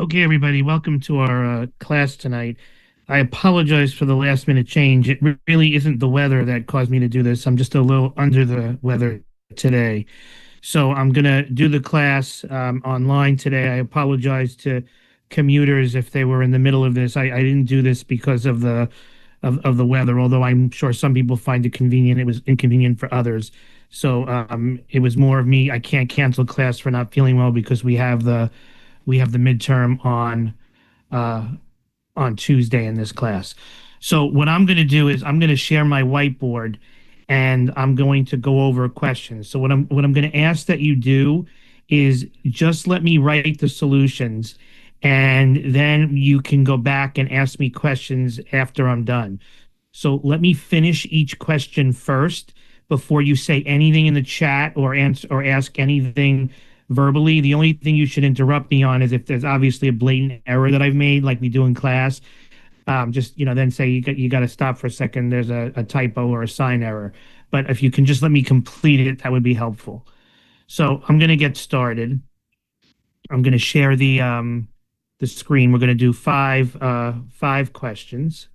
Okay, everybody, welcome to our class tonight. I apologize for the last minute change. It really isn't the weather that caused me to do this. I'm just a little under the weather today. So I'm going to do the class online today. I apologize to commuters if they were in the middle of this. I didn't do this because of of the weather, although I'm sure some people find it convenient. It was inconvenient for others. So it was more of me. I can't cancel class for not feeling well because we have the midterm uh, on Tuesday in this class. So what I'm going to do is I'm going to share my whiteboard and I'm going to go over questions. So what I'm going to ask that you do is just let me write the solutions and then you can go back and ask me questions after I'm done. So let me finish each question first before you say anything in the chat or answer or ask anything verbally. The only thing you should interrupt me on is if there's obviously a blatant error that I've made, like we do in class. Just then say you got to stop for a second. There's a typo or a sign error. But if you can just let me complete it, that would be helpful. So I'm going to get started. I'm going to share the screen. We're going to do five questions,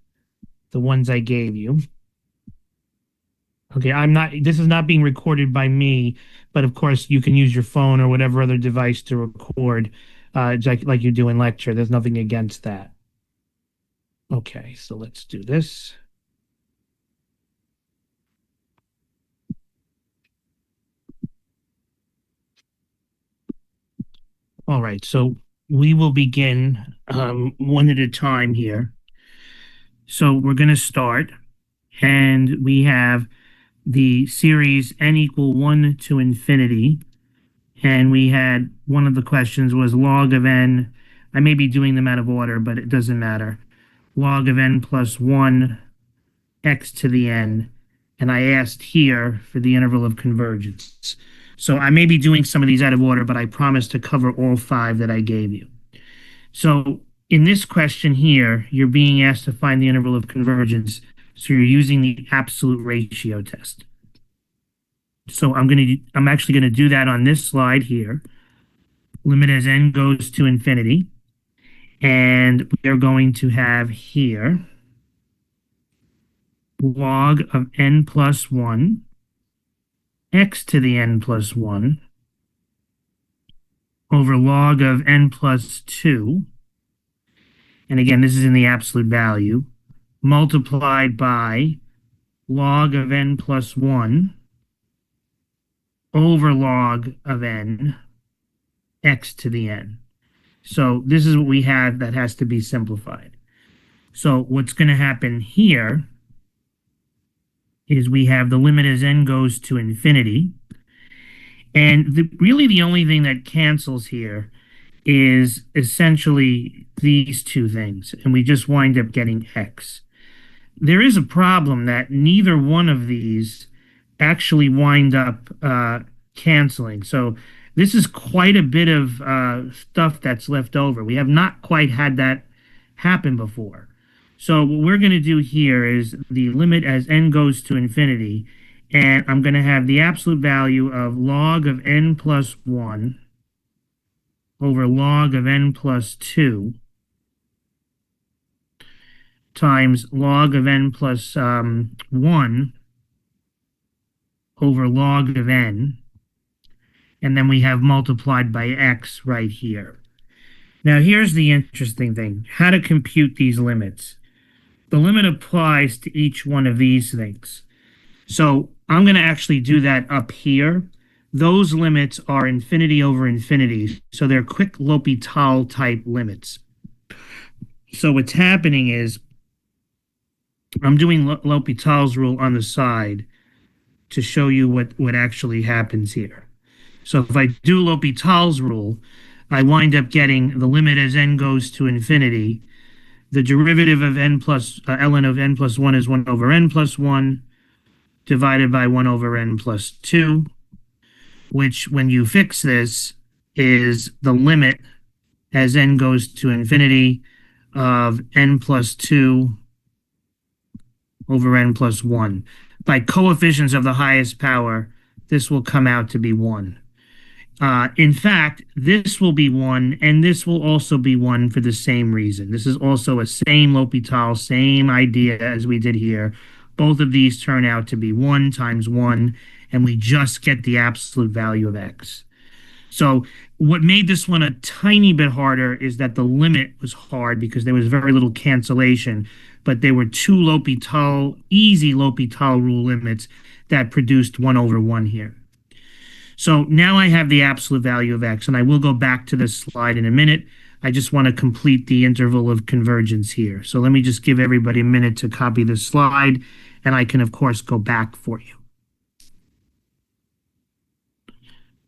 the ones I gave you. Okay, this is not being recorded by me, but of course you can use your phone or whatever other device to record, like you do in lecture. There's nothing against that. Okay, so let's do this. All right, so we will begin one at a time here. So we're going to start, and we have the series n equal 1 to infinity. And we had one of the questions was log of n. I may be doing them out of order, but it doesn't matter. Log of n plus 1 x to the n. And I asked here for the interval of convergence. So I may be doing some of these out of order, but I promised to cover all five that I gave you. So in this question here, you're being asked to find the interval of convergence. So you're using the absolute ratio test. So I'm actually going to do that on this slide here. Limit as n goes to infinity. And we're going to have here log of n plus 1 x to the n plus 1 over log of n plus 2. And again, this is in the absolute value, multiplied by log of n plus 1 over log of n x to the n. So this is what we have that has to be simplified. So what's going to happen here is we have the limit as n goes to infinity. And really the only thing that cancels here is essentially these two things. And we just wind up getting x. There is a problem that neither one of these actually wind up canceling. So this is quite a bit of stuff that's left over. We have not quite had that happen before. So what we're going to do here is the limit as n goes to infinity, and I'm going to have the absolute value of log of n plus 1 over log of n plus 2 times log of n plus 1 over log of n, and then we have multiplied by x right here. Now here's the interesting thing, how to compute these limits. The limit applies to each one of these things. So I'm going to actually do that up here. Those limits are infinity over infinity, so they're quick L'Hopital type limits. So what's happening is I'm doing L'Hopital's rule on the side to show you what actually happens here. So if I do L'Hopital's rule, I wind up getting the limit as n goes to infinity. The derivative of n plus ln of n plus 1 is 1 over n plus 1 divided by 1 over n plus 2, which when you fix this is the limit as n goes to infinity of n plus 2 over n plus 1. By coefficients of the highest power, this will come out to be 1. In fact, this will be 1, and this will also be 1 for the same reason. This is also a same L'Hopital, same idea as we did here. Both of these turn out to be 1 times 1, and we just get the absolute value of x. So what made this one a tiny bit harder is that the limit was hard because there was very little cancellation, but there were two L'Hopital, easy L'Hopital rule limits that produced 1 over 1 here. So now I have the absolute value of x, and I will go back to this slide in a minute. I just want to complete the interval of convergence here. So let me just give everybody a minute to copy this slide, and I can, of course, go back for you.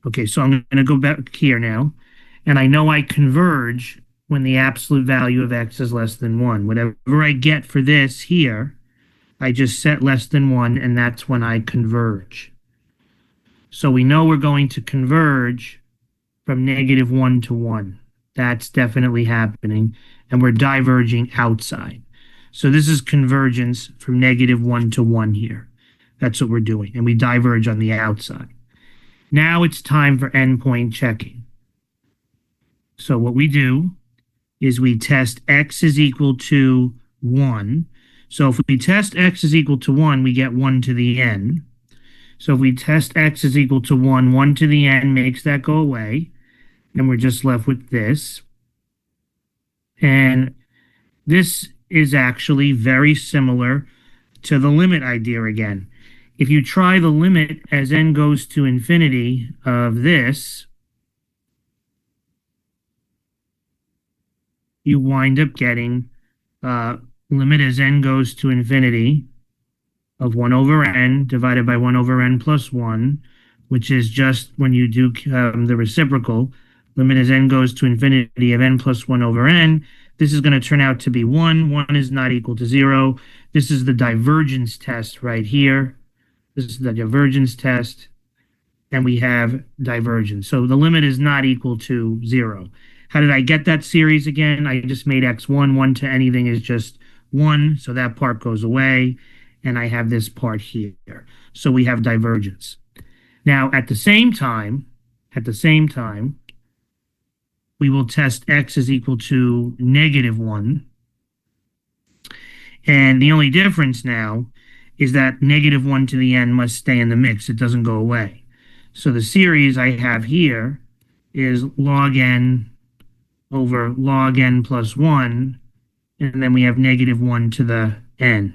Okay, so I'm going to go back here now, and I know I converge when the absolute value of x is less than 1. Whatever I get for this here, I just set less than 1, and that's when I converge. So we know we're going to converge from -1 to 1. That's definitely happening, and we're diverging outside. So this is convergence from -1 to 1 here. That's what we're doing, and we diverge on the outside. Now it's time for endpoint checking. So what we do is we test x is equal to 1. So if we test x is equal to 1, we get 1 to the n. So if we test x is equal to 1, 1 to the n makes that go away, and we're just left with this. And this is actually very similar to the limit idea again. If you try the limit as n goes to infinity of this, you wind up getting limit as n goes to infinity of 1 over n divided by 1 over n plus 1, which is just when you do the reciprocal, limit as n goes to infinity of n plus 1 over n. This is going to turn out to be 1. 1 is not equal to 0. This is the divergence test right here. This is the divergence test, and we have divergence. So the limit is not equal to 0. How did I get that series again? I just made x1, 1 to anything is just 1, so that part goes away, and I have this part here. So we have divergence. Now, at the same time, we will test x is equal to -1. And the only difference now is that -1 to the n must stay in the mix. It doesn't go away. So the series I have here is log n over log n plus 1, and then we have -1 to the n.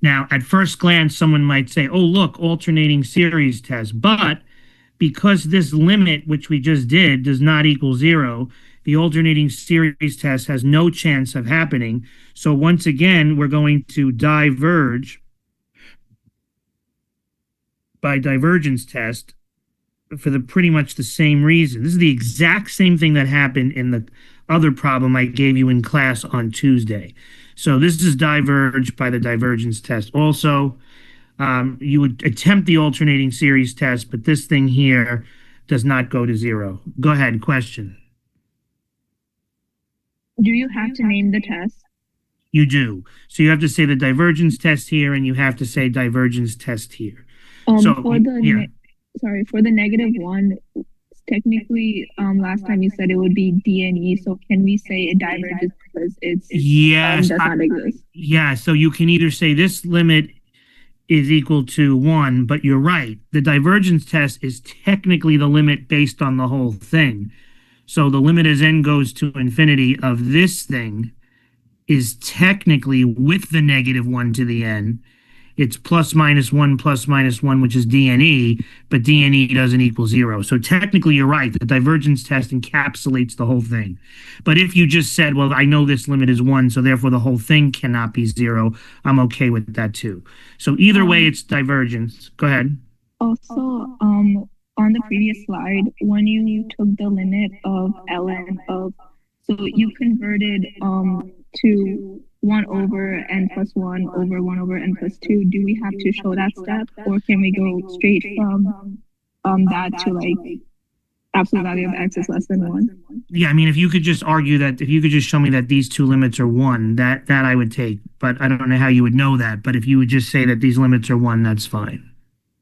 Now, at first glance, someone might say, oh, look, alternating series test. But because this limit, which we just did, does not equal 0, the alternating series test has no chance of happening. So once again, we're going to diverge by divergence test for the pretty much the same reason. This is the exact same thing that happened in the other problem I gave you in class on Tuesday. So this is diverged by the divergence test. Also, you would attempt the alternating series test, but this thing here does not go to 0. Go ahead, question. Do you have to name the test? You do. So you have to say the divergence test here, and you have to say divergence test here. So for the for the -1, technically, last time you said it would be DNE. So can we say it diverges because it's yes, does not exist? Yeah. So you can either say this limit is equal to 1, but you're right. The divergence test is technically the limit based on the whole thing. So the limit as n goes to infinity of this thing is technically with the -1 to the n. It's plus minus 1, which is DNE, but DNE doesn't equal 0. So technically, you're right. The divergence test encapsulates the whole thing. But if you just said, well, I know this limit is 1, so therefore the whole thing cannot be 0, I'm okay with that too. So either way, it's divergence. Go ahead. Also, on the previous slide, when you took the limit of ln of, so you converted to 1 over n plus 1 over 1 over n plus 2. Do we have to show that step, or can we go straight from that to like absolute value of x is less than 1? Yeah, I mean, if you could just argue that, if you could just show me that these two limits are 1, that I would take. But I don't know how you would know that. But if you would just say that these limits are 1, that's fine.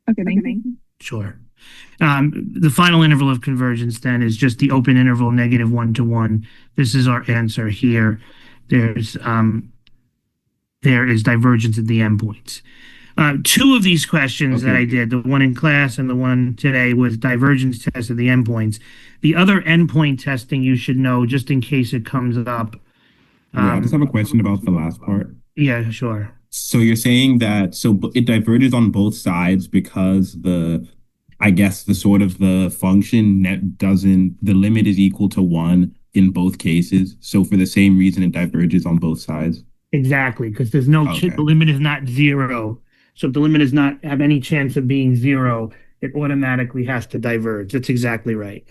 Okay, thank you. Sure. The final interval of convergence then is just the open interval -1 to 1. This is our answer here. There's there is divergence at the endpoints. Two of these questions that I Okay. did, the one in class and the one today, was divergence test of the endpoints. The other endpoint testing you should know just in case it comes up. Wait, I just have a question about the last part. Yeah, sure. So you're saying that it diverges on both sides because I guess the sort of the function net doesn't, the limit is equal to one in both cases. So for the same reason, it diverges on both sides. Exactly, because there's no Okay. the limit is not zero. So if the limit does not have any chance of being zero, it automatically has to diverge. That's exactly right.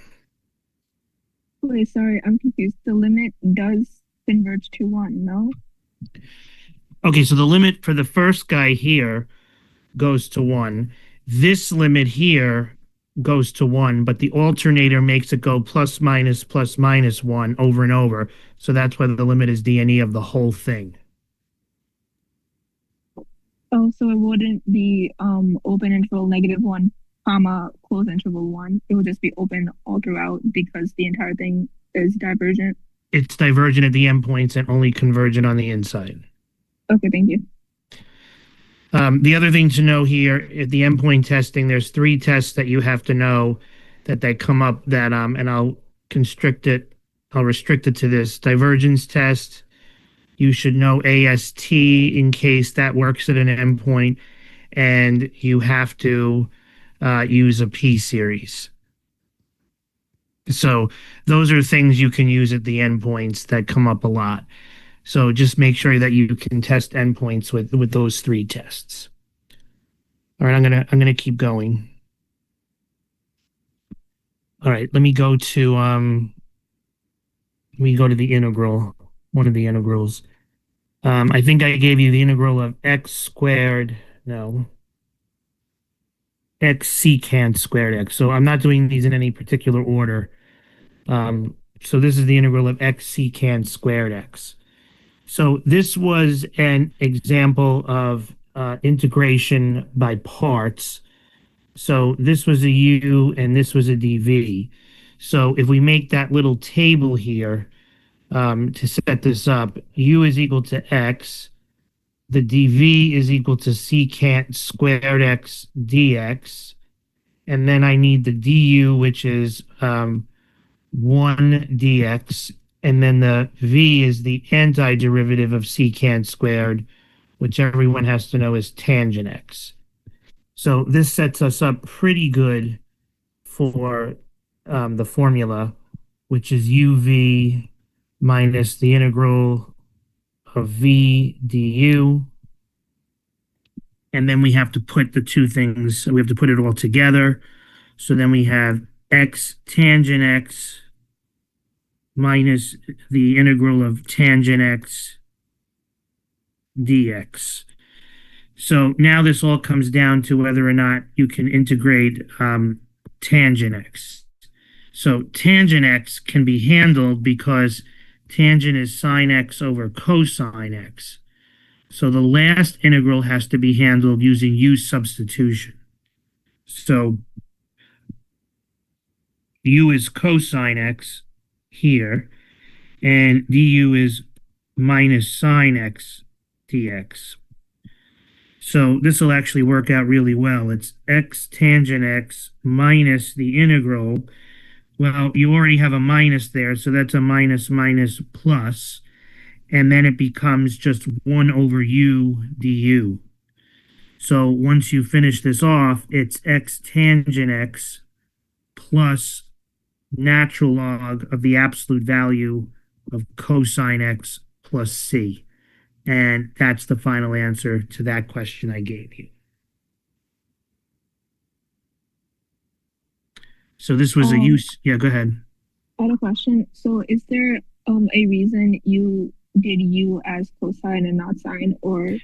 Wait, sorry, I'm confused. The limit does converge to one, no? Okay, so the limit for the first guy here goes to one. This limit here goes to one, but the alternator makes it go plus minus one over and over. So that's why the limit is dne of the whole thing. Oh, so it wouldn't be open interval -1, comma, close interval one. It would just be open all throughout because the entire thing is divergent. It's divergent at the endpoints and only convergent on the inside. Okay, thank you. The other thing to know here at the endpoint testing, there's three tests that you have to know that come up that and I'll restrict it to this divergence test. You should know AST in case that works at an endpoint, and you have to use a P series. So those are things you can use at the endpoints that come up a lot. So just make sure that you can test endpoints with those three tests. All right, I'm gonna keep going. All right, let me go to the integral, one of the integrals. I think I gave you the integral of x squared, no, x secant squared x. So I'm not doing these in any particular order. So this is the integral of x secant squared x. So this was an example of integration by parts. So this was a u and this was a dv. So if we make that little table here to set this up, u is equal to x, the dv is equal to secant squared x dx, and then I need the du, which is 1 dx, and then the v is the antiderivative of secant squared, which everyone has to know is tangent x. So this sets us up pretty good for the formula, which is uv minus the integral of v du. And then we have to put the two things, we have to put it all together. So then we have x tangent x minus the integral of tangent x dx. So now this all comes down to whether or not you can integrate tangent x. So tangent x can be handled because tangent is sine x over cosine x. So the last integral has to be handled using u substitution. So u is cosine x here, and du is minus sine x dx. So this will actually work out really well. It's x tangent x minus the integral. Well, you already have a minus there, so that's a minus minus plus, and then it becomes just 1 over u du. So once you finish this off, it's x tangent x plus natural log of the absolute value of cosine x plus c. And that's the final answer to that question I gave you. So this was a use. Yeah, go ahead. I had a question. So is there a reason you did u as cosine and not sine, or can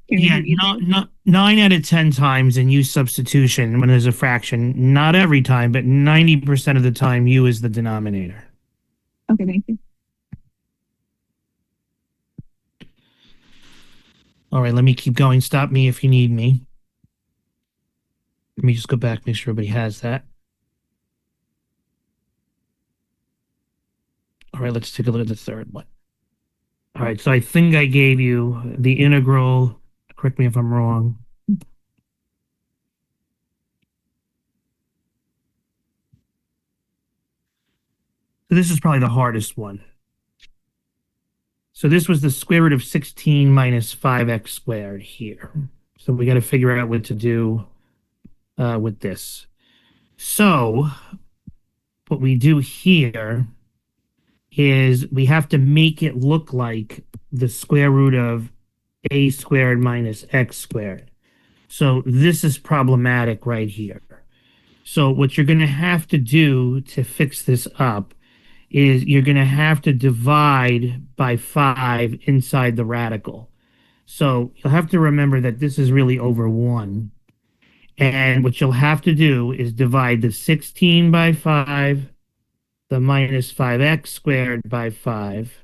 we Yeah, do either? not 9 out of 10 times in use substitution when there's a fraction. Not every time, but 90% of the time, u is the denominator. Okay, thank you. All right, let me keep going. Stop me if you need me. Let me just go back, make sure everybody has that. All right, let's take a look at the third one. All right, so I think I gave you the integral. Correct me if I'm wrong. So this is probably the hardest one. So this was the square root of 16 minus 5x squared here. So we got to figure out what to do with this. So what we do here is we have to make it look like the square root of a squared minus x squared. So this is problematic right here. So what you're going to have to do to fix this up is you're going to have to divide by 5 inside the radical. So you'll have to remember that this is really over 1. And what you'll have to do is divide the 16 by 5, the minus 5x squared by 5.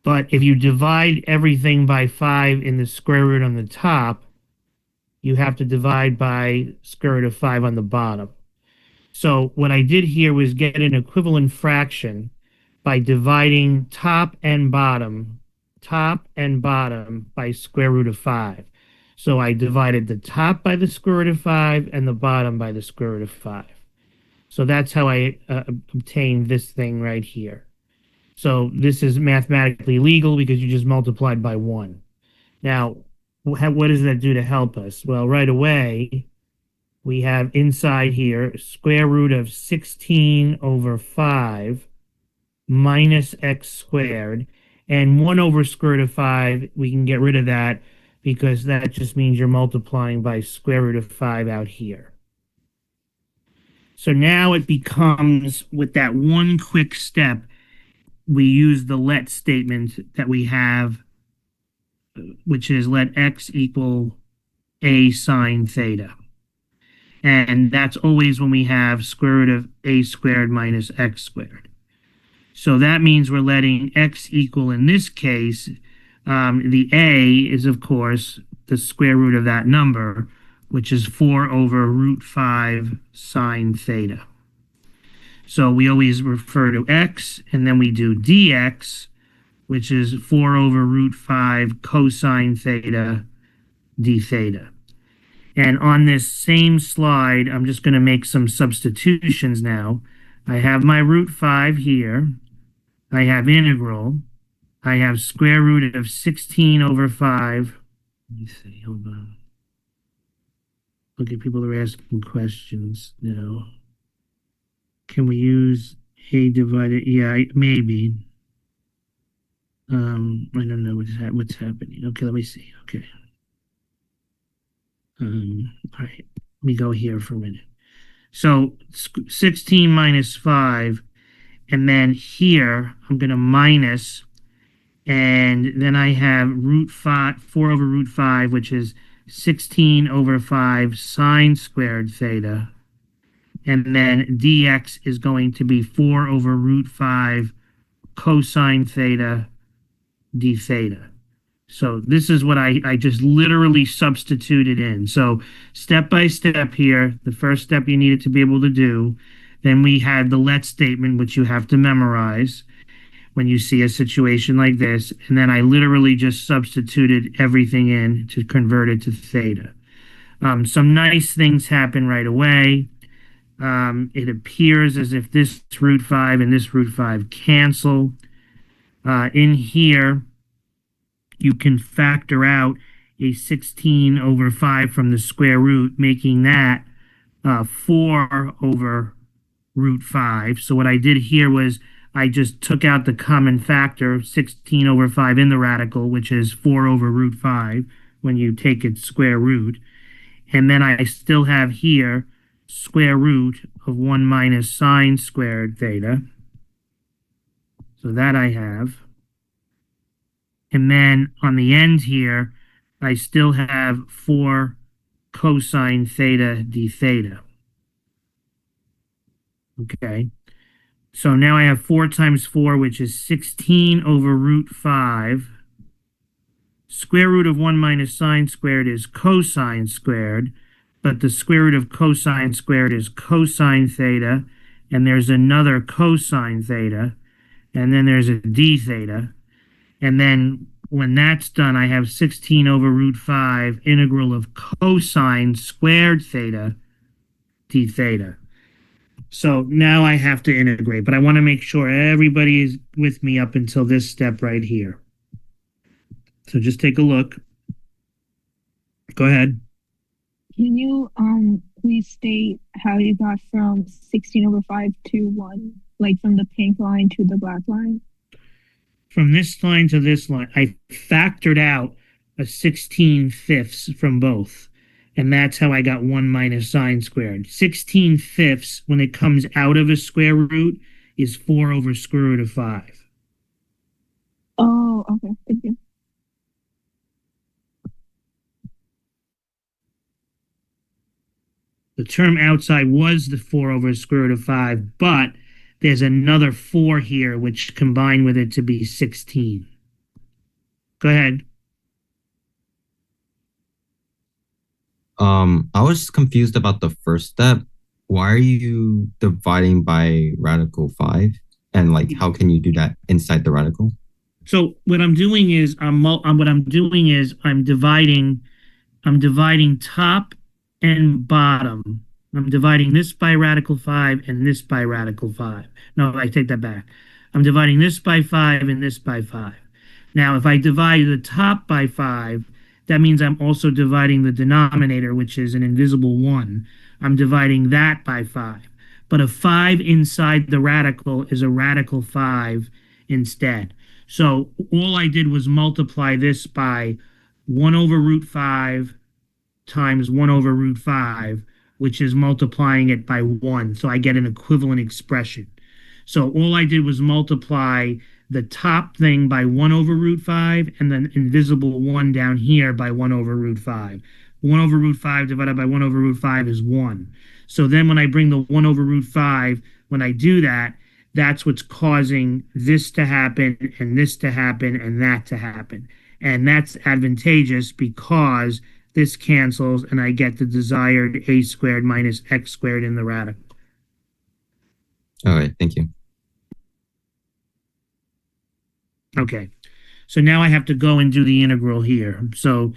But if you divide everything by 5 in the square root on the top, you have to divide by square root of 5 on the bottom. So what I did here was get an equivalent fraction by dividing top and bottom by square root of 5. So I divided the top by the square root of 5 and the bottom by the square root of 5. So that's how I obtained this thing right here. So this is mathematically legal because you just multiplied by 1. Now, what does that do to help us? Well, right away, we have inside here square root of 16 over 5 minus x squared. And 1 over square root of 5, we can get rid of that because that just means you're multiplying by square root of 5 out here. So now it becomes, with that one quick step, we use the let statement that we have, which is let x equal a sine theta. And that's always when we have square root of a squared minus x squared. So that means we're letting x equal, in this case, the a is, of course, the square root of that number, which is 4 over root 5 sine theta. So we always refer to x, and then we do dx, which is 4 over root 5 cosine theta d theta. And on this same slide, I'm just going to make some substitutions now. I have my root 5 here. I have integral. I have square root of 16 over 5. Let me see, hold on. Look at people that are asking questions now. Can we use a divided? Yeah, maybe. I don't know what's happening. Okay, let me see. Okay. All right, let me go here for a minute. So 16 minus 5, and then here I'm going to minus, and then I have root 5, 4 over root 5, which is 16 over 5 sine squared theta. And then dx is going to be 4 over root 5 cosine theta d theta. So this is what I just literally substituted in. So step by step here, the first step you needed to be able to do. Then we had the let statement, which you have to memorize when you see a situation like this. And then I literally just substituted everything in to convert it to theta. Some nice things happen right away. It appears as if this root 5 and this root 5 cancel. In here, you can factor out a 16 over 5 from the square root, making that 4 over root 5. So what I did here was I just took out the common factor, 16 over 5 in the radical, which is 4 over root 5 when you take its square root. And then I still have here square root of 1 minus sine squared theta. So that I have. And then on the end here, I still have 4 cosine theta d theta. Okay. So now I have 4 times 4, which is 16 over root 5. Square root of 1 minus sine squared is cosine squared. but the square root of cosine squared is cosine theta, and there's another cosine theta, and then there's a d theta. And then when that's done, I have 16 over root 5 integral of cosine squared theta d theta. So now I have to integrate, but I want to make sure everybody is with me up until this step right here. So just take a look. Go ahead. Can you please state how you got from 16 over 5 to 1, like from the pink line to the black line? From this line to this line, I factored out a 16/5 from both. And that's how I got 1 minus sine squared. 16/5, when it comes out of a square root, is 4 over square root of 5. Oh, okay. Thank you. The term outside was the 4 over square root of 5, but there's another 4 here, which combined with it to be 16. Go ahead. I was confused about the first step. Why are you dividing by radical 5? And like, how can you do that inside the radical? So what I'm doing is I'm dividing top and bottom. I'm dividing this by radical 5 and this by radical 5. No, I take that back. I'm dividing this by 5 and this by 5. Now, if I divide the top by 5, that means I'm also dividing the denominator, which is an invisible 1. I'm dividing that by 5. But a 5 inside the radical is a radical 5 instead. So all I did was multiply this by 1 over root 5 times 1 over root 5, which is multiplying it by 1. So I get an equivalent expression. So all I did was multiply the top thing by 1 over root 5 and the invisible 1 down here by 1 over root 5. 1 over root 5 divided by 1 over root 5 is 1. So then when I bring the 1 over root 5, when I do that, that's what's causing this to happen and this to happen and that to happen. And that's advantageous because this cancels and I get the desired a squared minus x squared in the radical. All right, thank you. Okay, so now I have to go and do the integral here. So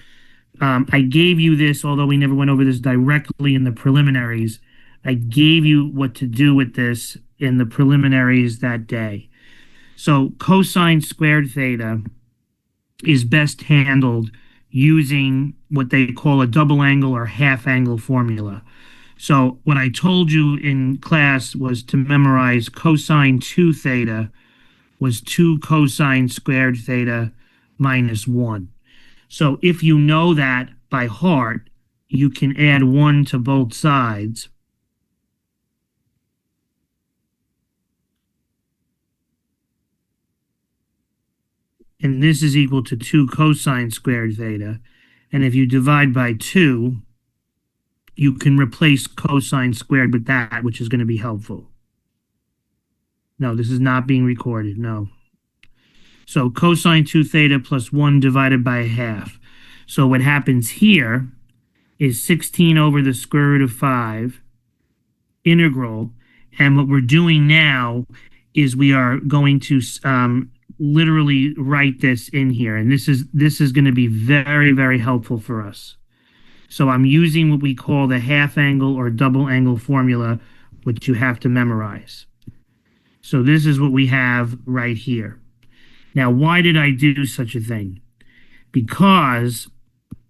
I gave you this, although we never went over this directly in the preliminaries. I gave you what to do with this in the preliminaries that day. So cosine squared theta is best handled using what they call a double angle or half angle formula. So what I told you in class was to memorize cosine 2 theta was 2 cosine squared theta minus 1. So if you know that by heart, you can add 1 to both sides. And this is equal to 2 cosine squared theta. And if you divide by 2, you can replace cosine squared with that, which is going to be helpful. No, this is not being recorded. No. So cosine 2 theta plus 1 divided by a half. So what happens here is 16 over the square root of 5 integral. And what we're doing now is we are going to literally write this in here. And this is going to be very, very helpful for us. So I'm using what we call the half angle or double angle formula, which you have to memorize. So this is what we have right here. Now, why did I do such a thing? Because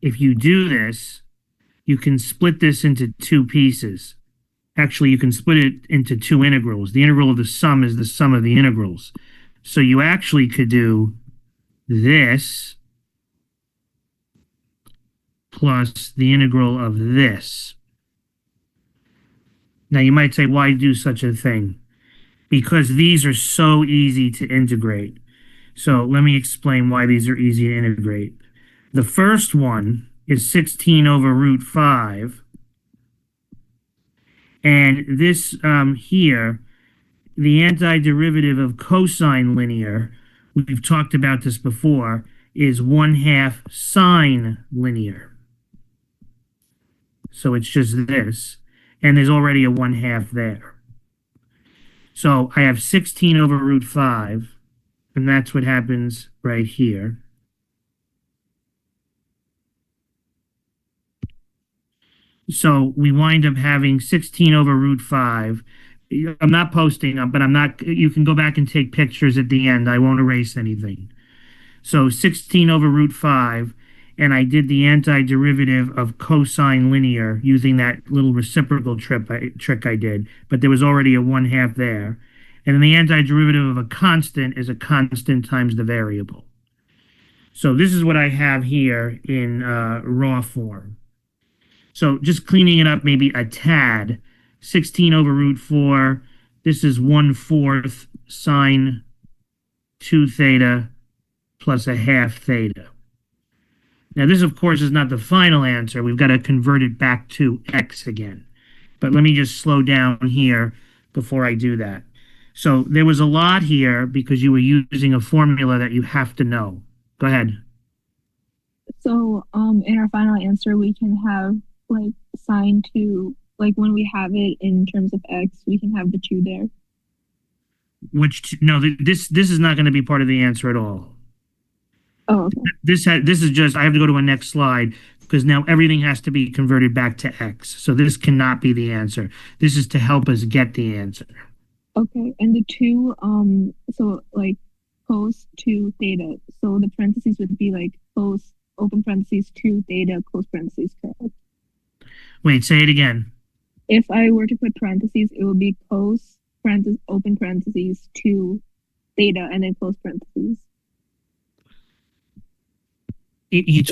if you do this, you can split this into 2 pieces. Actually, you can split it into 2 integrals. The integral of the sum is the sum of the integrals. So you actually could do this plus the integral of this. Now, you might say, why do such a thing? Because these are so easy to integrate. So let me explain why these are easy to integrate. The first one is 16 over root 5. And this here, the antiderivative of cosine linear, we've talked about this before, is 1/2 sine linear. So it's just this. And there's already a 1/2 there. So I have 16 over root 5, and that's what happens right here. So we wind up having 16 over root 5. I'm not posting them, but I'm not, you can go back and take pictures at the end. I won't erase anything. So 16 over root 5, and I did the antiderivative of cosine linear using that little reciprocal trick I did, but there was already a 1/2 there. And then the antiderivative of a constant is a constant times the variable. So this is what I have here in raw form. So just cleaning it up maybe a tad, 16 over root 4, this is 1/4 sine 2 theta plus a 1/2 theta. Now this, of course, is not the final answer. We've got to convert it back to x again. But let me just slow down here before I do that. So there was a lot here because you were using a formula that you have to know. Go ahead. So in our final answer, we can have like sine 2, like when we have it in terms of x, we can have the 2 there. No, this is not going to be part of the answer at all. Oh, okay. This is just, I have to go to a next slide because now everything has to be converted back to x. So this cannot be the answer. This is to help us get the answer. Okay, and the 2, so like cos 2 theta. So the parentheses would be like cos open parentheses 2 theta close parentheses, correct? Wait, say it again. If I were to put parentheses, it would be cos parentheses open parentheses 2 theta and then close parentheses. You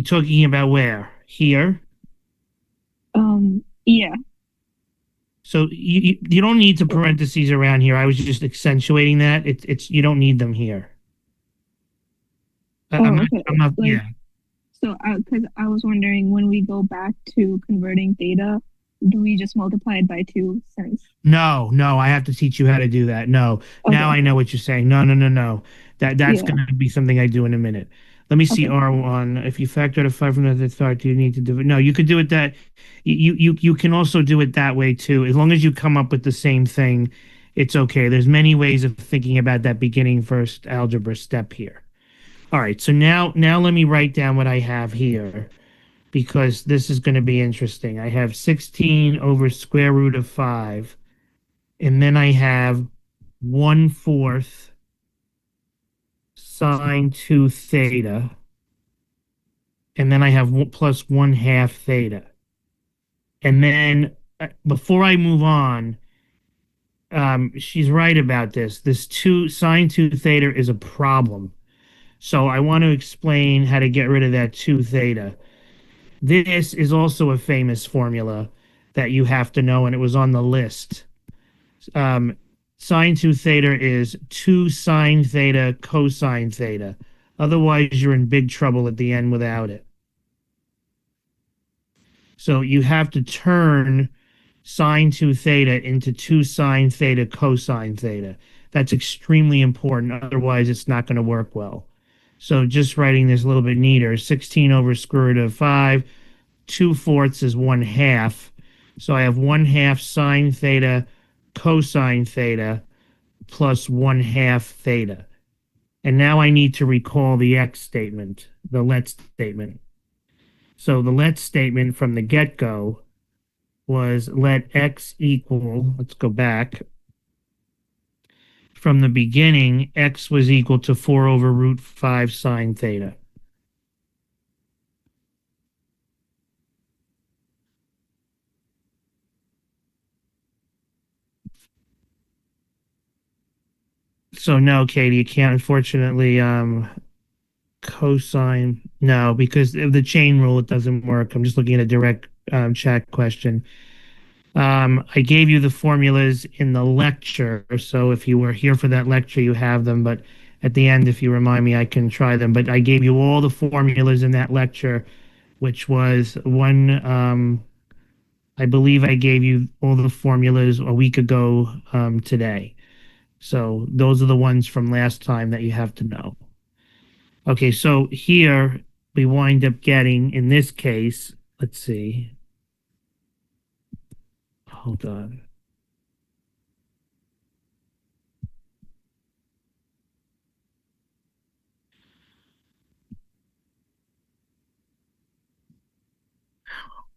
talking about where? Here? Yeah. So you don't need the parentheses around here. I was just accentuating that. It's you don't need them here. Okay. I'm not, Like, yeah. So, because I was wondering, when we go back to converting theta, do we just multiply it by 2 since? No, I have to teach you how to do that. No, Okay. now I know what you're saying. No. That's Yeah. going to be something I do in a minute. Let me see Okay. R1. If you factor out a 5 from the start, do you need to do it? No, you could do it that. You can also do it that way too. As long as you come up with the same thing, it's okay. There's many ways of thinking about that beginning first algebra step here. All right, so now let me write down what I have here because this is going to be interesting. I have 16 over square root of 5, and then I have 1/4 sine 2 theta, and then I have plus 1/2 theta. And then before I move on, she's right about this. This 2 sine 2 theta is a problem. So I want to explain how to get rid of that 2 theta. This is also a famous formula that you have to know, and it was on the list. Sine 2 theta is 2 sine theta cosine theta. Otherwise, you're in big trouble at the end without it. So you have to turn sine 2 theta into 2 sine theta cosine theta. That's extremely important. Otherwise, it's not going to work well. So just writing this a little bit neater, 16 over square root of 5, 2/4 is 1/2. So I have 1/2 sine theta cosine theta plus 1/2 theta. And now I need to recall the x statement, the let statement. So the let statement from the get-go was let x equal, let's go back. From the beginning, x was equal to 4 over root 5 sine theta. So no, Katie, you can't unfortunately cosine. No, because of the chain rule, it doesn't work. I'm just looking at a direct chat question. I gave you the formulas in the lecture, so if you were here for that lecture, you have them. But at the end, if you remind me, I can try them. But I gave you all the formulas in that lecture, which was one. I believe I gave you all the formulas a week ago today. So those are the ones from last time that you have to know. Okay, so here we wind up getting, in this case, let's see. hold on.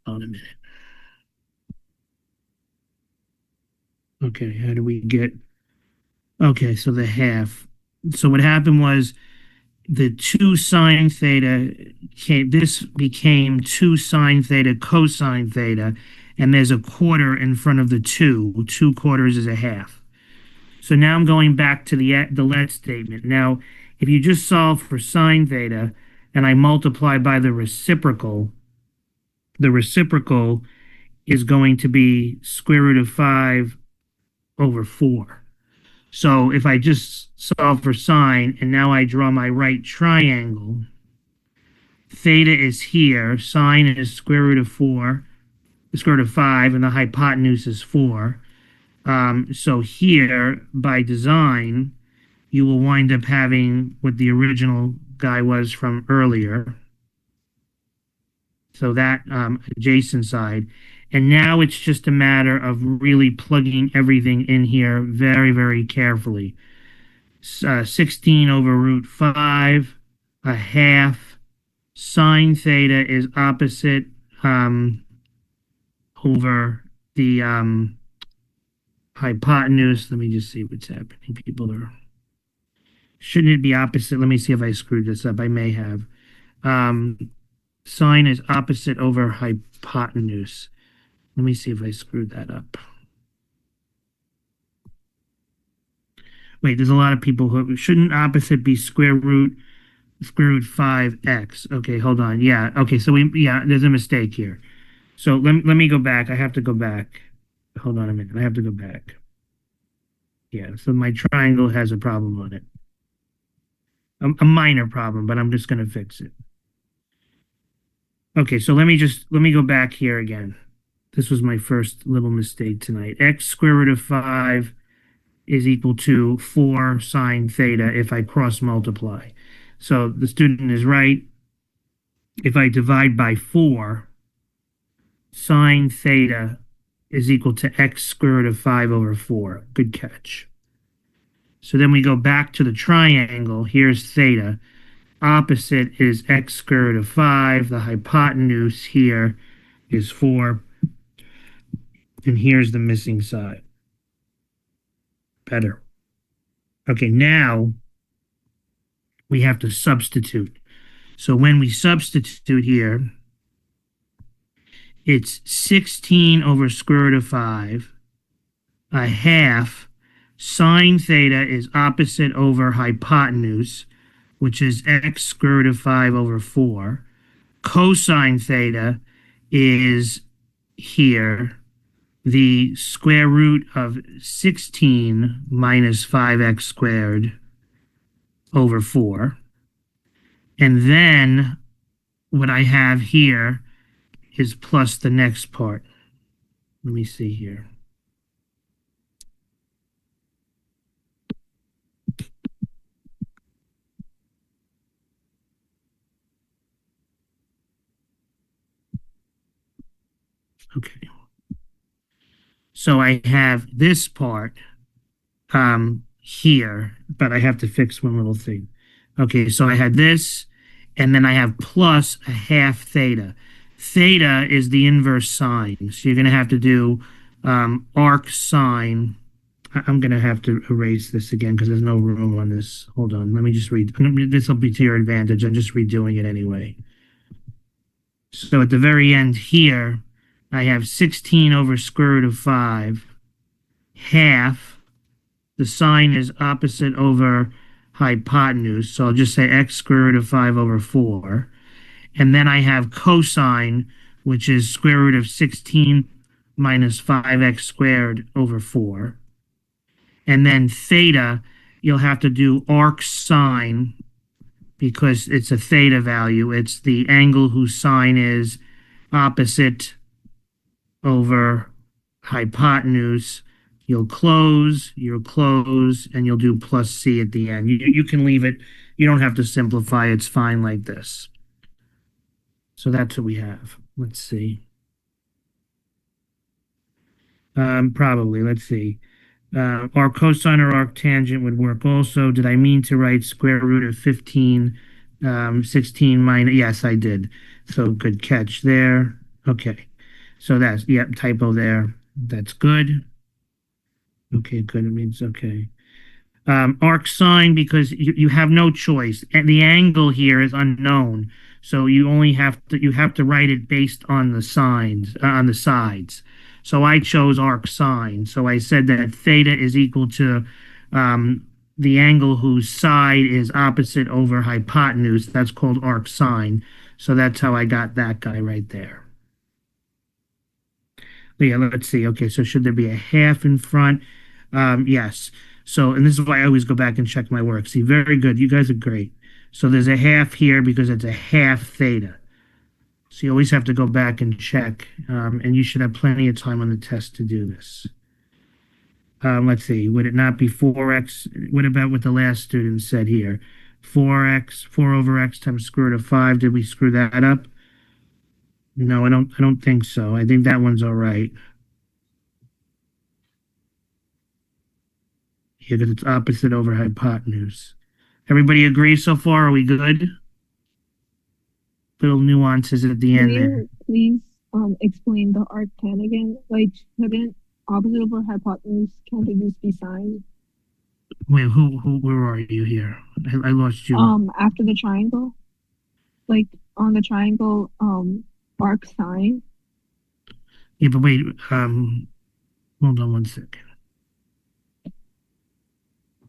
Hold on a minute. Okay, how do we get? Okay, so the half. So what happened was the 2 sine theta this became 2 sine theta cosine theta, and there's a quarter in front of the 2. 2 quarters is a half. So now I'm going back to the let statement. Now, if you just solve for sine theta and I multiply by the reciprocal is going to be square root of 5 over 4. So if I just solve for sine and now I draw my right triangle, theta is here, sine is square root of 4, the square root of 5, and the hypotenuse is 4. So here, by design, you will wind up having what the original guy was from earlier. So that adjacent side. And now it's just a matter of really plugging everything in here very, very carefully. 16 over root 5, a half. Sine theta is opposite over the hypotenuse. Let me just see what's happening. People are. Shouldn't it be opposite? Let me see if I screwed this up. I may have. Sine is opposite over hypotenuse. Let me see if I screwed that up. Wait, there's a lot of people who shouldn't opposite be square root 5x. Okay, hold on. Yeah. Okay, so there's a mistake here. So let me go back. I have to go back. Hold on a minute. I have to go back. Yeah, so my triangle has a problem on it. A minor problem, but I'm just going to fix it. Okay, so let me go back here again. This was my first little mistake tonight. X square root of 5 is equal to 4 sine theta if I cross multiply. So the student is right. If I divide by 4, sine theta is equal to x square root of 5 over 4. Good catch. So then we go back to the triangle. Here's theta. Opposite is x square root of 5. The hypotenuse here is 4. And here's the missing side. Better. Okay, now we have to substitute. So when we substitute here, it's 16 over square root of 5, a half. Sine theta is opposite over hypotenuse, which is x square root of 5 over 4. Cosine theta is here, the square root of 16 minus 5x squared over 4. And then what I have here is plus the next part. Let me see here. Okay. So I have this part here, but I have to fix one little thing. Okay, so I had this, and then I have plus a half theta. Theta is the inverse sine, so you're going to have to do arc sine. I'm going to have to erase this again because there's no room on this. Hold on, let me just read. This will be to your advantage. I'm just redoing it anyway. So at the very end here, I have 16 over square root of 5, half. The sine is opposite over hypotenuse, so I'll just say x square root of 5 over 4. And then I have cosine, which is square root of 16 minus 5x squared over 4. And then theta, you'll have to do arc sine because it's a theta value. It's the angle whose sine is opposite over hypotenuse. You'll close, and you'll do plus c at the end. You can leave it. You don't have to simplify. It's fine like this. So that's what we have. Let's see. Probably. Let's see. Arc cosine or arc tangent would work also. Did I mean to write square root of 15, 16 minus? Yes, I did. So good catch there. Okay. So that's, yep, typo there. That's good. Okay, good. It means okay. Arc sine because you have no choice. And the angle here is unknown. So you have to write it based on the signs on the sides. So I chose arc sine. So I said that theta is equal to the angle whose side is opposite over hypotenuse. That's called arc sine. So that's how I got that guy right there. Yeah, let's see. Okay, so should there be a half in front? Yes. So, and this is why I always go back and check my work. See, very good. You guys are great. So there's a half here because it's a half theta. So you always have to go back and check. And you should have plenty of time on the test to do this. Let's see. Would it not be 4x? What about what the last student said here? 4x, 4 over x times square root of 5. Did we screw that up? No, I don't think so. I think that one's all right. Yeah, because it's opposite over hypotenuse. Everybody agree so far? Are we good? Little nuances at the Can end there. you please explain the arctan again? Like, shouldn't opposite over hypotenuse can't it just be sine? Wait, where are you here? I lost you. After the triangle, like on the triangle, arc sine. Yeah, but wait, hold on one second.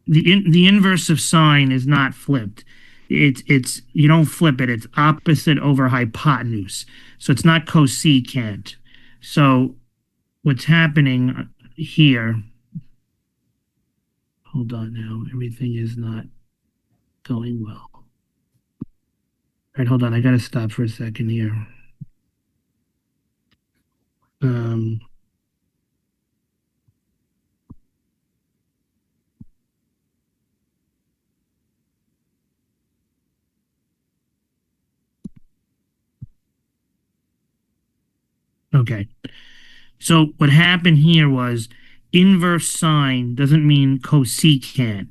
The inverse of sine is not flipped. It's you don't flip it. It's opposite over hypotenuse. So it's not cosecant. So what's happening here? Hold on now. Everything is not going well. All right, hold on. I gotta stop for a second here. Um, okay. So what happened here was inverse sine doesn't mean cosecant.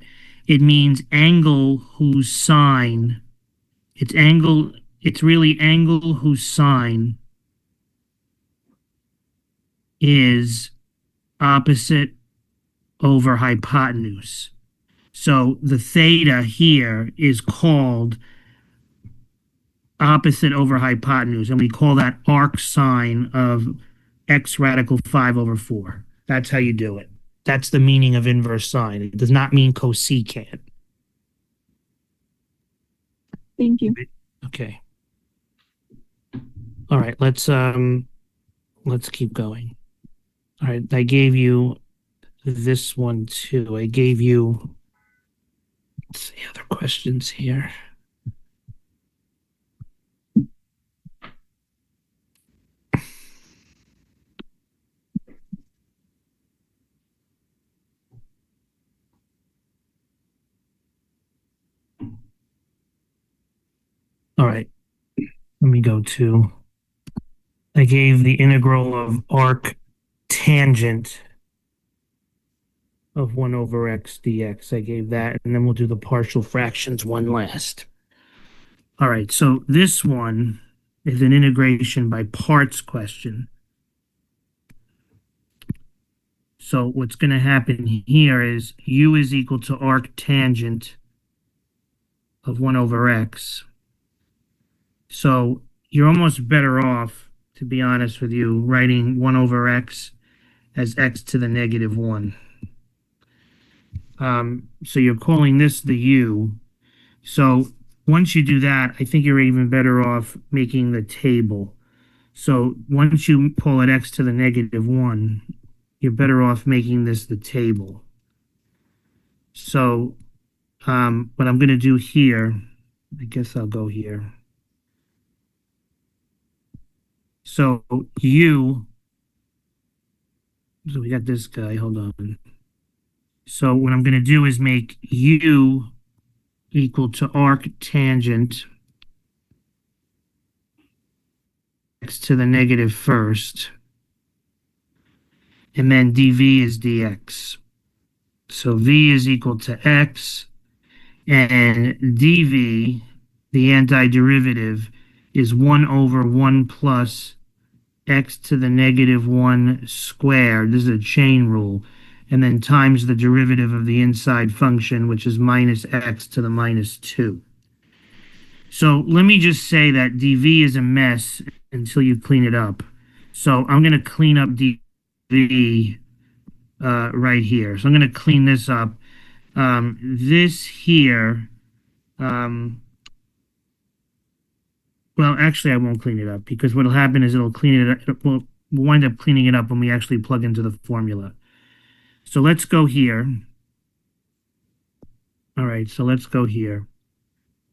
It means angle whose sine, it's really angle whose sine is opposite over hypotenuse. So the theta here is called opposite over hypotenuse, and we call that arc sine of x radical 5 over 4. That's how you do it. That's the meaning of inverse sine. It does not mean cosecant. Thank you. Okay. All right, let's keep going. All right, I gave you this one too. I gave you, let's see other questions here. All right, let me go to, I gave the integral of arc tangent of 1 over x dx. I gave that, and then we'll do the partial fractions one last. All right, so this one is an integration by parts question. So what's going to happen here is u is equal to arc tangent of 1 over x. So you're almost better off, to be honest with you, writing 1 over x as x to the negative 1. So you're calling this the u. So once you do that, I think you're even better off making the table. So once you pull at x to the negative 1, you're better off making this the table. So what I'm going to do here, I guess I'll go here. So u, so we got this guy, hold on. So what I'm going to do is make u equal to arc tangent x to the negative first. and then dv is dx. So v is equal to x, and dv, the antiderivative, is 1 over 1 plus x to the negative 1 squared. This is a chain rule. And then times the derivative of the inside function, which is minus x to the minus 2. So let me just say that dv is a mess until you clean it up. So I'm going to clean up dv right here. So I'm going to clean this up. This here, well, actually, I won't clean it up because what'll happen is it'll clean it up. We'll wind up cleaning it up when we actually plug into the formula. So let's go here. All right, so let's go here.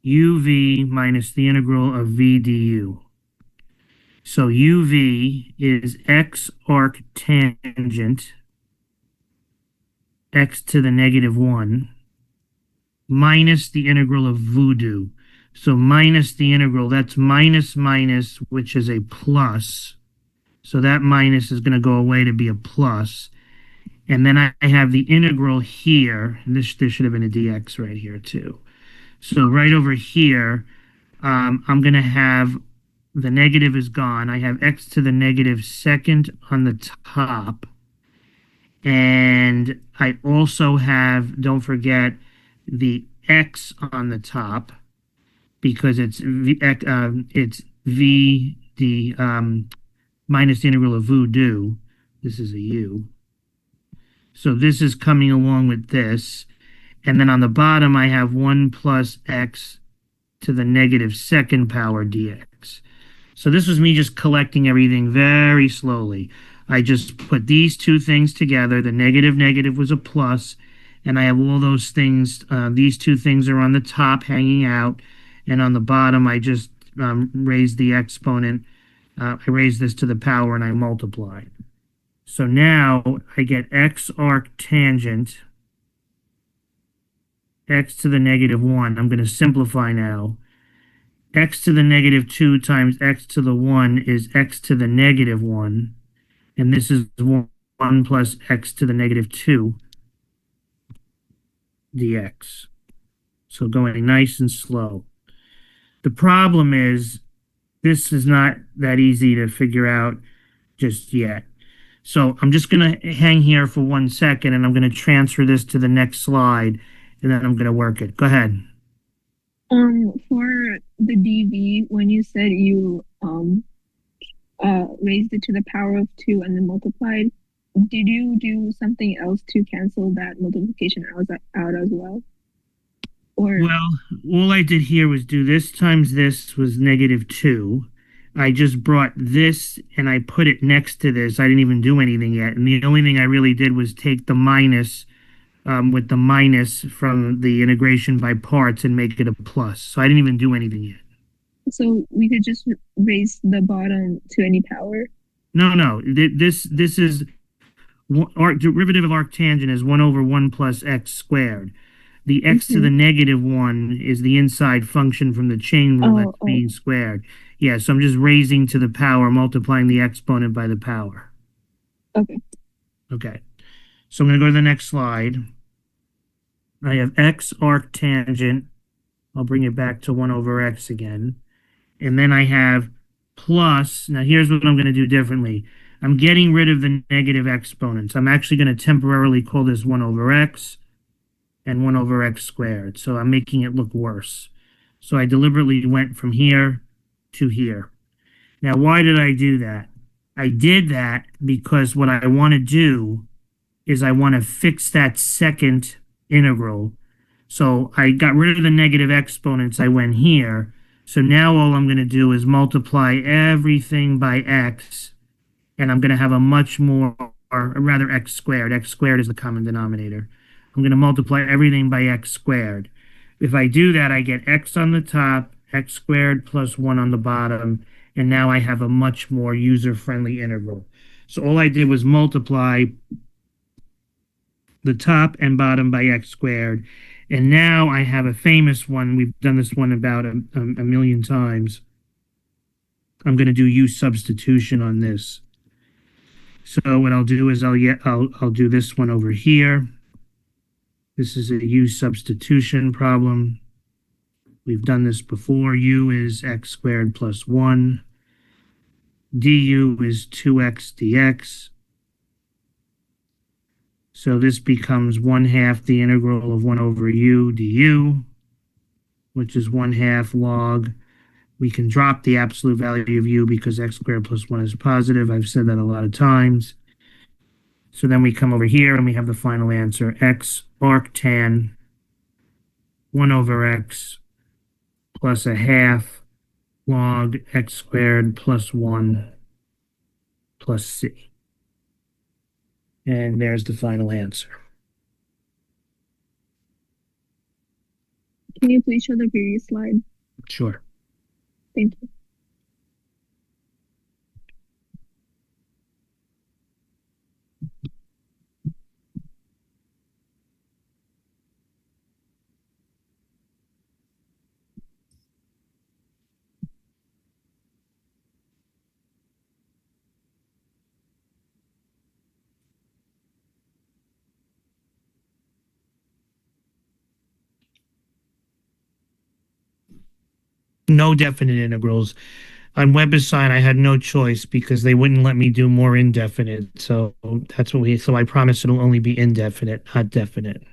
uv minus the integral of v du. So uv is x arc tangent x to the negative 1 minus the integral of voodoo. So minus the integral, that's minus minus, which is a plus. So that minus is going to go away to be a plus. And then I have the integral here. And this should have been a dx right here too. So right over here, I'm going to have the negative is gone. I have x to the negative second on the top. And I also have, don't forget, the x on the top because it's v d minus the integral of voodoo. This is a u. So this is coming along with this. And then on the bottom, I have 1 plus x to the negative second power dx. So this was me just collecting everything very slowly. I just put these two things together. The negative was a plus, and I have all those things. These two things are on the top hanging out, and on the bottom, I just raised the exponent. I raised this to the power, and I multiplied. So now I get x arc tangent x to the negative 1. I'm going to simplify now. X to the negative 2 times x to the 1 is x to the negative 1. And this is 1 plus x to the negative 2 dx. So going nice and slow. The problem is this is not that easy to figure out just yet. So I'm just going to hang here for 1 second, and I'm going to transfer this to the next slide, and then I'm going to work it. Go ahead. For the dv, when you said you raised it to the power of 2 and then multiplied, did you do something else to cancel that multiplication out as well? Or well, all I did here was do this times this was negative 2. I just brought this and I put it next to this. I didn't even do anything yet. And the only thing I really did was take the minus with the minus from the integration by parts and make it a plus. So I didn't even do anything yet. so we could just raise the bottom to any power? No. This is derivative of arctangent is 1 over 1 plus x squared. The x to the negative 1 is the inside function from the chain rule that's being squared. Yeah, so I'm just raising to the power, multiplying the exponent by the power. Okay. Okay. So I'm going to go to the next slide. I have x arctangent. I'll bring it back to 1 over x again. And then I have plus. Now here's what I'm going to do differently. I'm getting rid of the negative exponents. I'm actually going to temporarily call this 1 over x and 1 over x squared. So I'm making it look worse. So I deliberately went from here to here. Now, why did I do that? I did that because what I want to do is I want to fix that second integral. So I got rid of the negative exponents. I went here. So now all I'm going to do is multiply everything by x, and I'm going to have a much more, or rather x squared. X squared is the common denominator. I'm going to multiply everything by x squared. If I do that, I get x on the top, x squared plus 1 on the bottom, and now I have a much more user-friendly integral. So all I did was multiply the top and bottom by x squared, and now I have a famous one. We've done this one about a million times. I'm going to do u substitution on this. So what I'll do is I'll do this one over here. This is a u substitution problem. We've done this before. U is x squared plus 1. Du is 2x dx. So this becomes 1/2 the integral of 1 over u du, which is 1/2 log. We can drop the absolute value of u because x squared plus 1 is positive. I've said that a lot of times. So then we come over here and we have the final answer, x arctan 1 over x plus 1/2 log x squared plus 1 plus c. And there's the final answer. Can you please show the previous slide? Sure. Thank you. No definite integrals. On WebAssign, I had no choice because they wouldn't let me do more indefinite. So that's what so I promise it'll only be indefinite, not definite.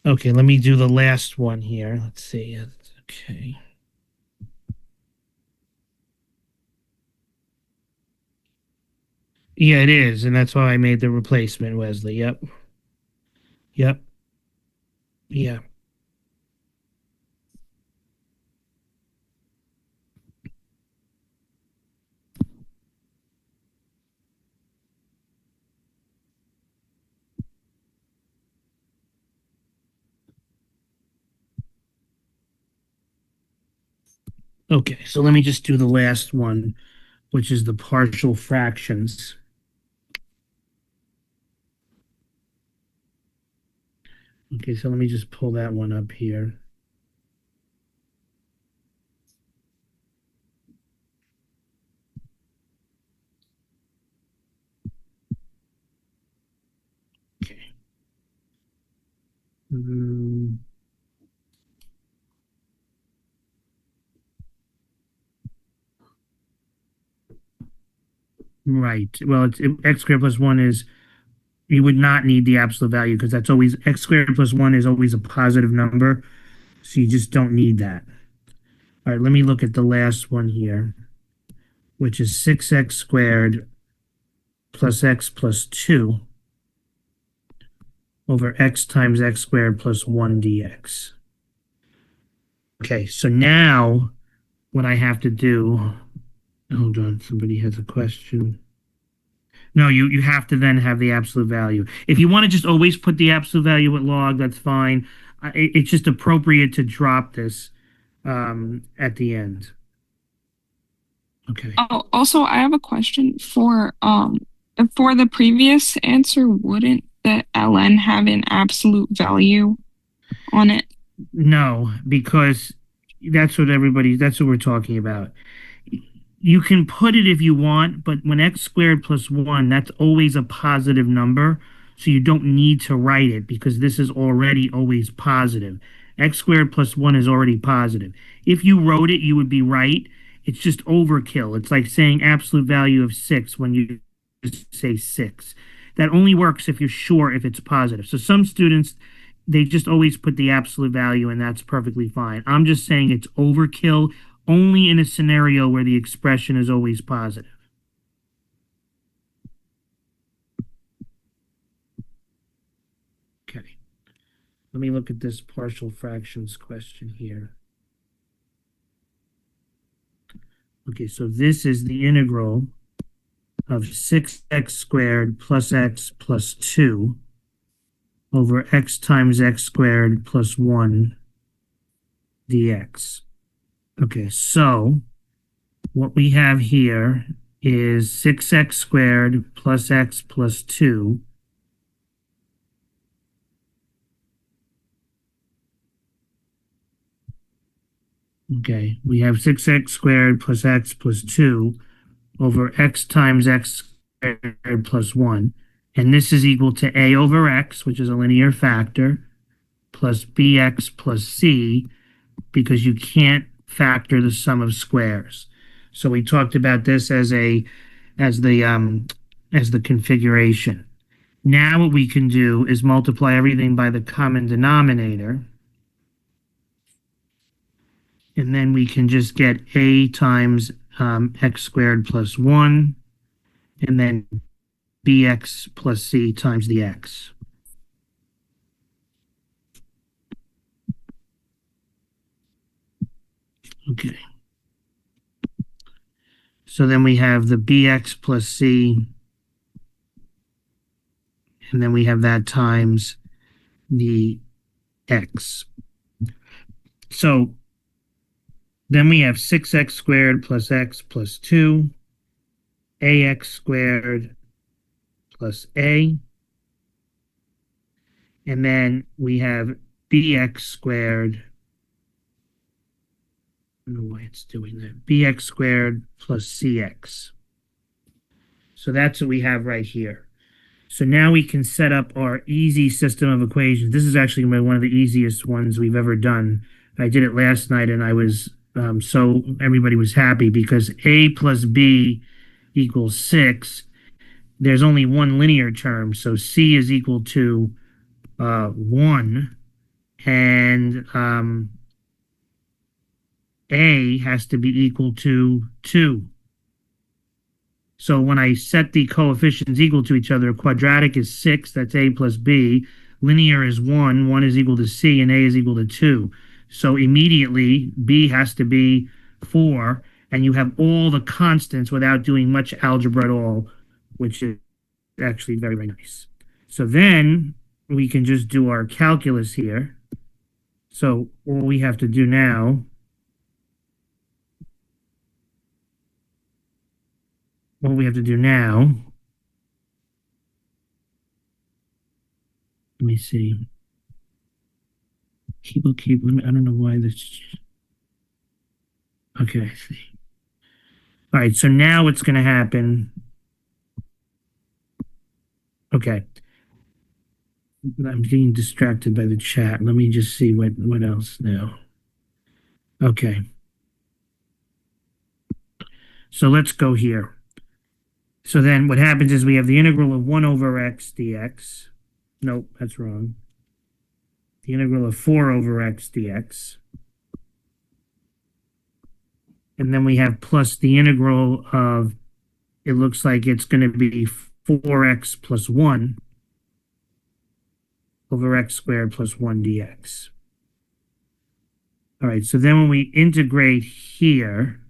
Okay, let me do the last one here. Let's see. Okay. Yeah, it is, and that's why I made the replacement, Wesley. Yep. Yep. Yeah. Okay, so let me just do the last one, which is the partial fractions. Okay, so let me just pull that one up here. Okay. Right. Well, x squared plus 1 is, you would not need the absolute value because that's always, x squared plus 1 is always a positive number. So you just don't need that. All right, let me look at the last one here, which is 6x squared plus x plus 2 over x times x squared plus 1 dx. Okay, so now what I have to do, hold on, somebody has a question. No, you have to then have the absolute value. If you want to just always put the absolute value at log, that's fine. It's just appropriate to drop this at the end. Okay. Oh, also, I have a question for the previous answer, wouldn't the ln have an absolute value on it? No, because that's what we're talking about. You can put it if you want, but when x squared plus 1, that's always a positive number. So you don't need to write it because this is already always positive. X squared plus 1 is already positive. If you wrote it, you would be right. It's just overkill. It's like saying absolute value of 6 when you just say 6. That only works if you're sure if it's positive. So some students, they just always put the absolute value, and that's perfectly fine. I'm just saying it's overkill only in a scenario where the expression is always positive. Okay. Let me look at this partial fractions question here. Okay, so this is the integral of 6x squared plus x plus 2 over x times x squared plus 1 dx. Okay, so what we have here is 6x squared plus x plus 2 Okay, we have 6x squared plus x plus 2 over x times x squared plus 1. And this is equal to a over x, which is a linear factor, plus bx plus c, because you can't factor the sum of squares. So we talked about this as the configuration. Now what we can do is multiply everything by the common denominator. And then we can just get a times x squared plus 1, and then bx plus c times the x. Okay. So then we have the bx plus c, and then we have that times the x. So then we have 6x squared plus x plus 2, ax squared plus a, and then we have bx squared. I don't know why it's doing that. Bx squared plus cx. So that's what we have right here. So now we can set up our easy system of equations. This is actually one of the easiest ones we've ever done. I did it last night, and I was so everybody was happy because a plus b equals 6. There's only one linear term, so c is equal to 1, and a has to be equal to 2. So when I set the coefficients equal to each other, quadratic is 6, that's a plus b. Linear is 1 is equal to c, and a is equal to 2. So immediately, b has to be 4, and you have all the constants without doing much algebra at all, which is actually very, very nice. So then we can just do our calculus here. So all we have to do now let me see. I don't know why this. Okay, I see. All right, so now what's going to happen? Okay. I'm getting distracted by the chat. Let me just see what else now. Okay. So let's go here. So then what happens is we have the integral of 1 over x dx. Nope, that's wrong. The integral of 4 over x dx. And then we have plus the integral of, it looks like it's going to be 4x plus 1 over x squared plus 1 dx. All right, so then when we integrate here,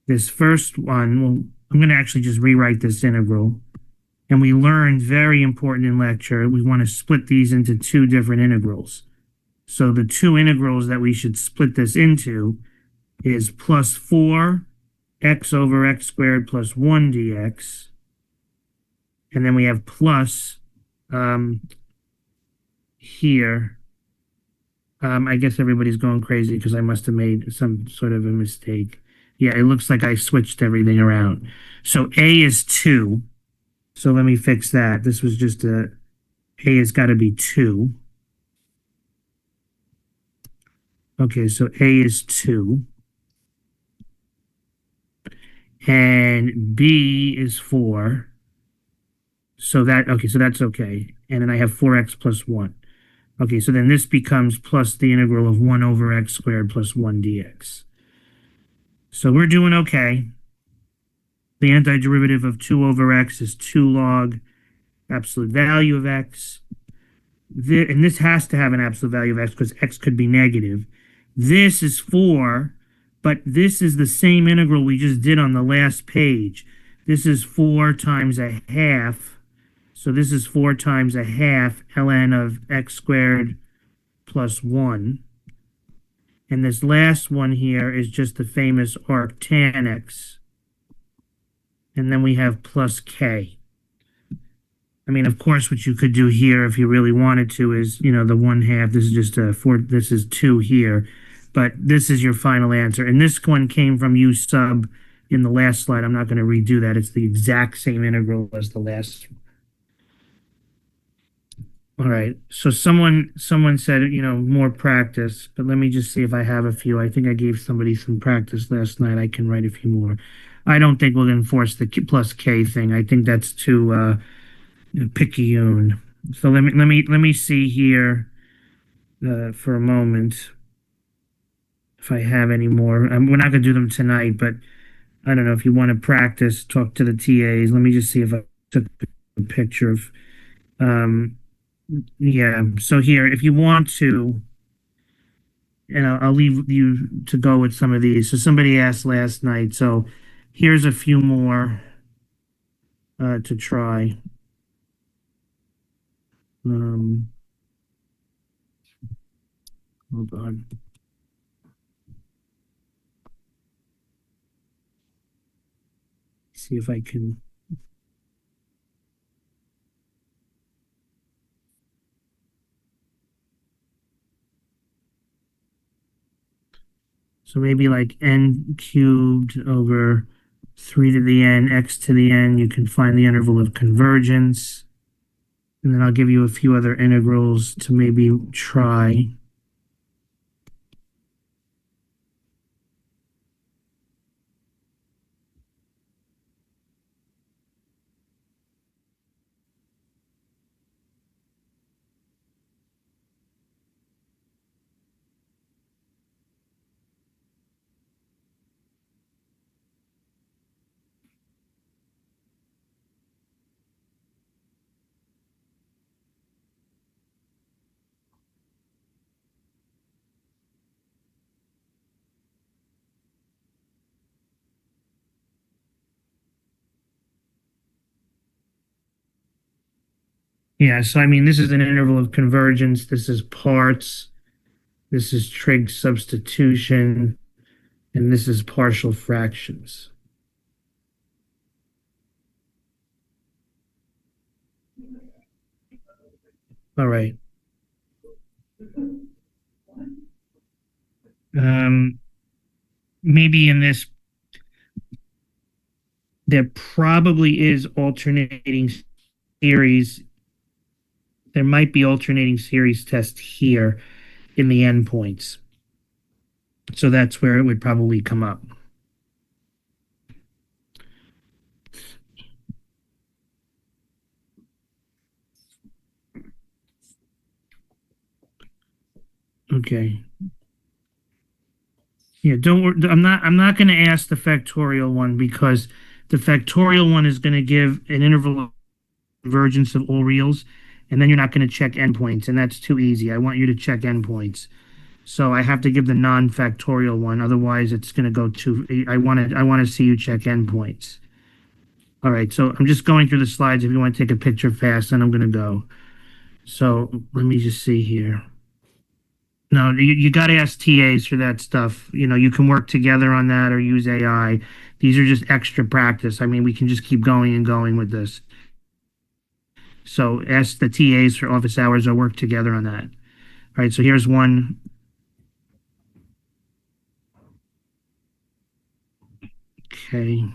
this first one, well, I'm going to actually just rewrite this integral. And we learned, very important in lecture, we want to split these into two different integrals. So the two integrals that we should split this into is plus 4x over x squared plus 1 dx. And then we have plus here. I guess everybody's going crazy because I must have made some sort of a mistake. Yeah, it looks like I switched everything around. So a is 2. So let me fix that. This was just a has got to be 2. Okay, so a is 2. And b is 4. So that's okay. And then I have 4x plus 1. Okay, so then this becomes plus the integral of 1 over x squared plus 1 dx. So we're doing okay. The antiderivative of 2 over x is 2 log absolute value of x. And this has to have an absolute value of x because x could be negative. This is 4, but this is the same integral we just did on the last page. This is 4 times a half. So this is 4 times a half ln of x squared plus 1. And this last one here is just the famous arctan x. And then we have plus k. I mean, of course, what you could do here if you really wanted to is, the 1/2. This is just a 4. This is 2 here. But this is your final answer. And this one came from U sub in the last slide. I'm not going to redo that. It's the exact same integral as the last. All right. So someone said, more practice, but let me just see if I have a few. I think I gave somebody some practice last night. I can write a few more. I don't think we'll enforce the plus K thing. I think that's too picayune. So let me see here for a moment if I have any more. We're not going to do them tonight, but I don't know if you want to practice, talk to the TAs. Let me just see if I took a picture of. Yeah. So here, if you want to, and I'll leave you to go with some of these. So somebody asked last night. So here's a few more to try. Hold on. See if I can. So maybe like n cubed over 3 to the n, x to the n. You can find the interval of convergence. And then I'll give you a few other integrals to maybe try. Yeah, so I mean, this is an interval of convergence. This is parts. This is trig substitution. And this is partial fractions. All right. Maybe in this, there probably is alternating series. There might be alternating series test here in the endpoints. So that's where it would probably come up. Okay. Yeah, don't worry. I'm not going to ask the factorial one because the factorial one is going to give an interval of convergence of all reals, and then you're not going to check endpoints, and that's too easy. I want you to check endpoints. So I have to give the non-factorial one, otherwise it's going to go too. I want to see you check endpoints. All right, so I'm just going through the slides. If you want to take a picture fast, then I'm going to go. So let me just see here. No, you got to ask TAs for that stuff. You can work together on that or use AI. These are just extra practice. I mean, we can just keep going and going with this. So ask the TAs for office hours or work together on that. All right, so here's one. Okay.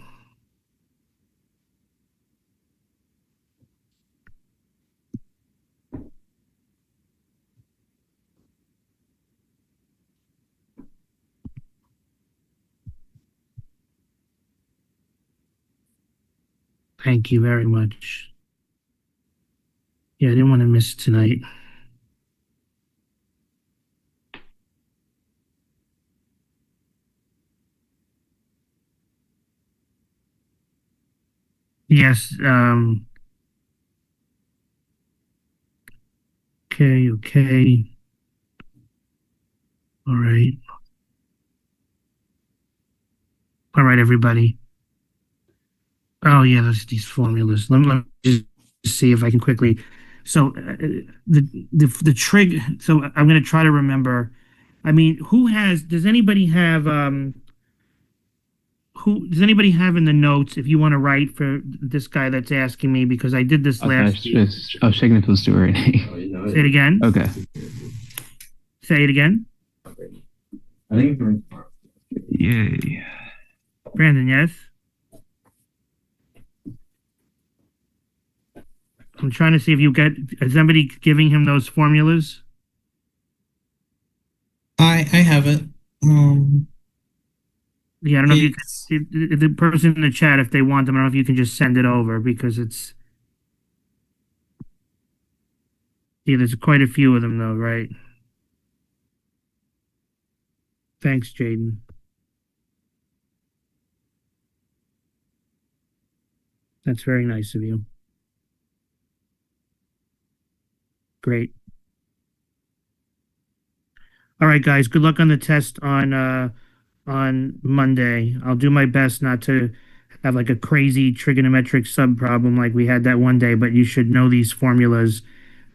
Thank you very much. Yeah, I didn't want to miss tonight. Yes. Okay. All right. All right, everybody. Oh yeah, these formulas. Let me just see if I can quickly. So the trig. So I'm going to try to remember. I mean, does anybody have who does anybody have in the notes if you want to write for this guy that's asking me, because I did this last week. Checking if it was Stuart. Say it again. Okay. Say it again. Yay. Brandon, yes? I'm trying to see if you get, is somebody giving him those formulas? I have it. Yeah, I don't know if you It's could, if the person in the chat, if they want them, I don't know if you can just send it over because it's, yeah, there's quite a few of them though, right? Thanks, Jaden. That's very nice of you. Great. All right, guys. Good luck on the test on Monday. I'll do my best not to have like a crazy trigonometric sub problem like we had that one day, but you should know these formulas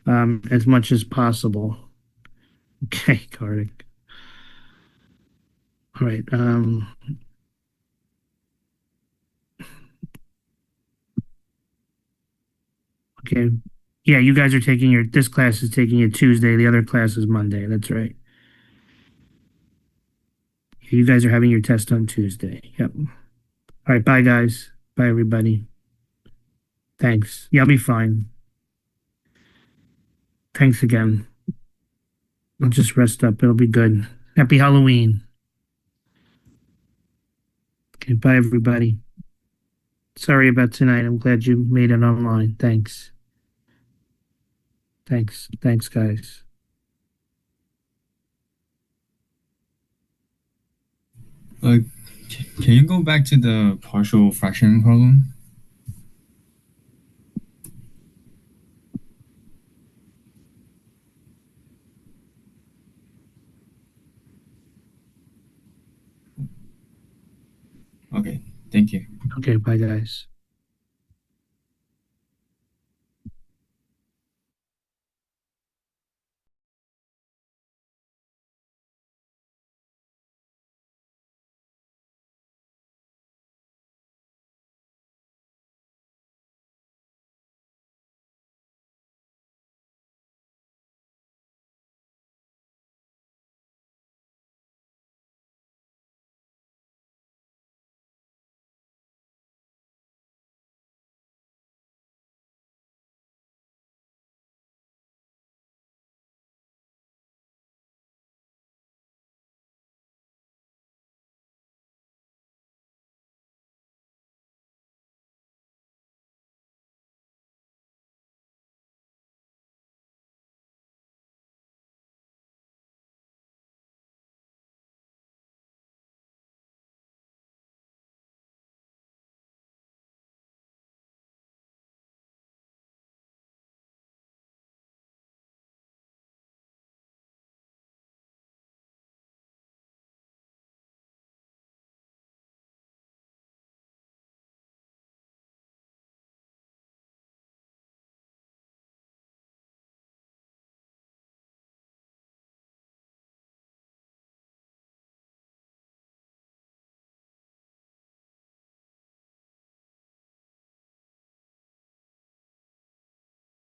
as much as possible. Okay, Kartik. All right. Okay. Yeah, you guys are taking your, this class is taking it Tuesday, the other class is Monday. That's right. You guys are having your test on Tuesday. Yep. All right, bye guys. Bye everybody. Thanks. Yeah, I'll be fine. Thanks again. I'll just rest up. It'll be good. Happy Halloween. Okay, bye everybody. Sorry about tonight. I'm glad you made it online. Thanks. Thanks. Thanks, guys. Can you go back to the partial fraction problem? Okay, thank you. Okay, bye guys.